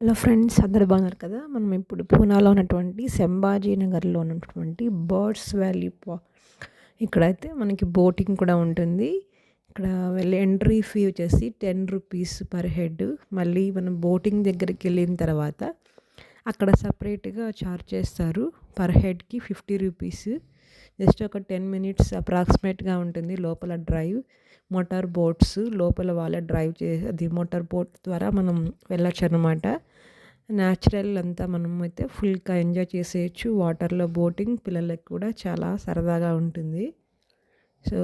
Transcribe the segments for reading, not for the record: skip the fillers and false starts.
Hello friends, అందరూ బాగున్నారు కదా. మనం ఇప్పుడు పూనాలో ఉన్నటువంటి సంభాజీ నగర్లో ఉన్నటువంటి బర్డ్స్ వ్యాలీ ఇక్కడైతే మనకి బోటింగ్ కూడా ఉంటుంది. ఇక్కడ వెళ్ళి ఎంట్రీ ఫీ వచ్చేసి 10 రూపీస్ పర్ హెడ్. మళ్ళీ మనం బోటింగ్ దగ్గరికి వెళ్ళిన తర్వాత అక్కడ సపరేట్గా ఛార్జ్ చేస్తారు. Per హెడ్కి 50 rupees. జస్ట్ ఒక 10 మినిట్స్ అప్రాక్సిమేట్గా ఉంటుంది లోపల డ్రైవ్. మోటార్ బోట్స్ లోపల వాళ్ళే డ్రైవ్ అది మోటార్ బోట్ ద్వారా మనం వెళ్ళొచ్చు అనమాట. న్యాచురల్ అంతా మనం అయితే ఫుల్గా ఎంజాయ్ చేసేయచ్చు. వాటర్లో బోటింగ్ పిల్లలకి కూడా చాలా సరదాగా ఉంటుంది. సో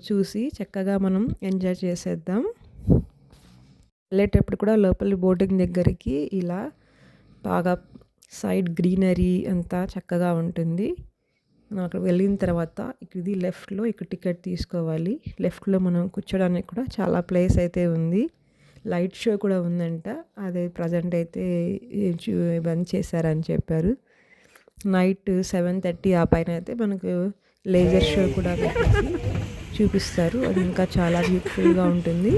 చూసి చక్కగా మనం ఎంజాయ్ చేసేద్దాం. వెళ్ళేటప్పుడు కూడా లోపలి బోటింగ్ దగ్గరికి ఇలా బాగా సైడ్ గ్రీనరీ అంతా చక్కగా ఉంటుంది. మనం అక్కడ వెళ్ళిన తర్వాత ఇది లెఫ్ట్లో ఇక్కడ టికెట్ తీసుకోవాలి. లెఫ్ట్లో మనం కూర్చోడానికి కూడా చాలా ప్లేస్ అయితే ఉంది. లైట్ షో కూడా ఉందంట. అదే ప్రజెంట్ అయితే బంద్ చేశారని చెప్పారు. నైట్ 7:30 ఆ పైన అయితే మనకు లేజర్ షో కూడా పెట్టేసి చూపిస్తారు. అది ఇంకా చాలా బ్యూటిఫుల్గా ఉంటుంది.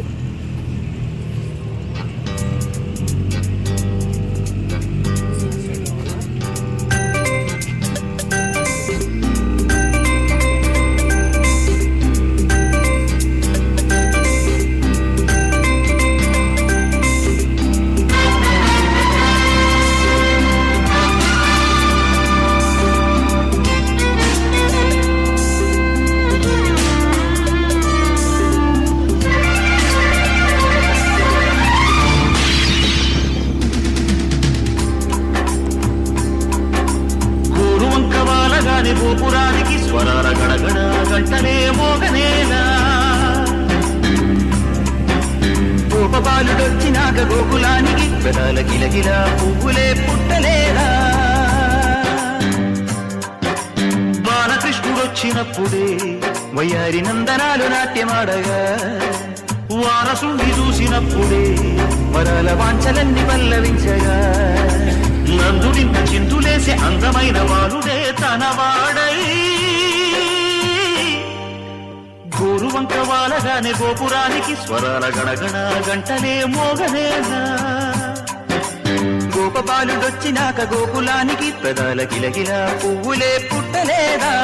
గోపురానికి స్వరాల గడగడ గంటనే మోగనేలా గోపబాలుడొచ్చినాక గోకులానికి పెదాల గిలగిల పువ్వులే పుట్టలేదా. బాలకృష్ణుడొచ్చినప్పుడే వయ్యారి నందనాలు నాట్యమాడగా, వారసుని చూసినప్పుడే వరాల వాంఛలన్నీ పల్లవించగా, నందుడింత చింతులేసే అందమైన వారుడే తనవాడై గోరువంక వాలగానే గోపురానికి స్వరాల గణగణ గంటలే మోగనేనా. గోపబాలుడొచ్చినాక గోకులానికి పెదాల గిలగిల పువ్వులే పుట్టలేదా.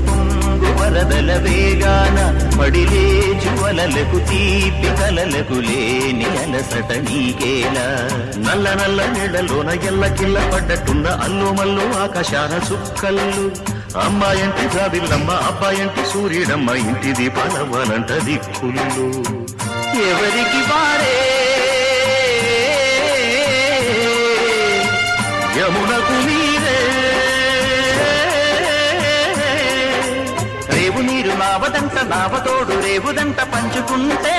పొంగు వరదల వేగాన పడిలే జ్వలలకు తీపి కలలకు లేని అలసట నీకేలా. నల్ల నల్ల నీళ్లలోన ఎల్లకిల్ల పడ్డట్టున్న అల్లు మల్లు ఆకాశాన చుక్కల్లు. అమ్మాయంటి జాబిల్లమ్మ అబ్బాయంటి సూర్యుడమ్మ ఇంటి దీపాలవ్వాలంట దిక్కుళ్ళు. ఎవరికి వారే యమునకు నీరే రేవు నీరు నావదంట నావతోడు రేవుదంట పంచుకుంటే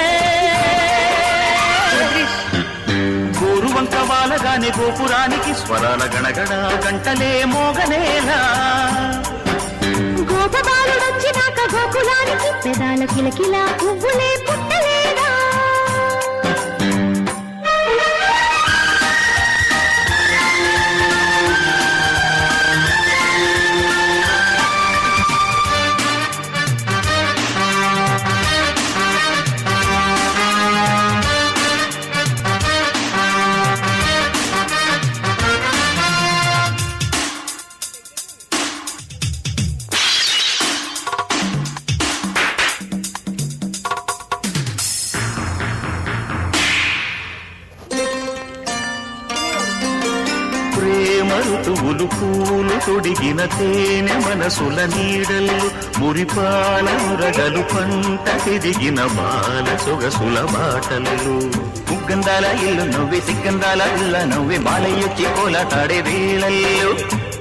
గోరువంక వాలగానే గోపురానికి స్వరాల గణగణ గంటలే మోగనేలా. గోపబాలుడొచ్చినాక గోకులానికి పెదాల కిలకిల పువ్వులే పుట్టలేదా. ఋతువులు పూలు తొడిగిన తేనె మనసుల నీడలు మురిపాల మురగలు పంట తిరిగిన బాల సొగసుల బాటలు ముగ్గందాల ఇల్లు నవ్వి సిగ్గందాల ఇల్ల నవ్వి బాలయ్యొచ్చి కోలాటాడే వేళల్లో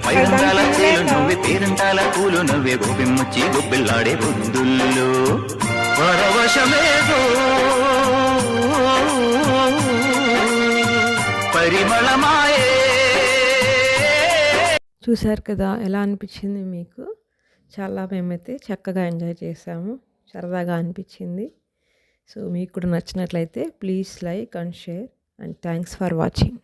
పైరందాల చేలు నవ్వి పేరంటాల పూలు నవ్వే గోపిమ్మొచ్చి గొబ్బిల్లాడే బుద్ధుల్లో పరవశమేదో పరిమళమాయే. చూశారు కదా, ఎలా అనిపించింది మీకు? చాలా మేమైతే చక్కగా ఎంజాయ్ చేసాము, సరదాగా అనిపించింది. సో మీకు కూడా నచ్చినట్లయితే please like and share and thanks for watching.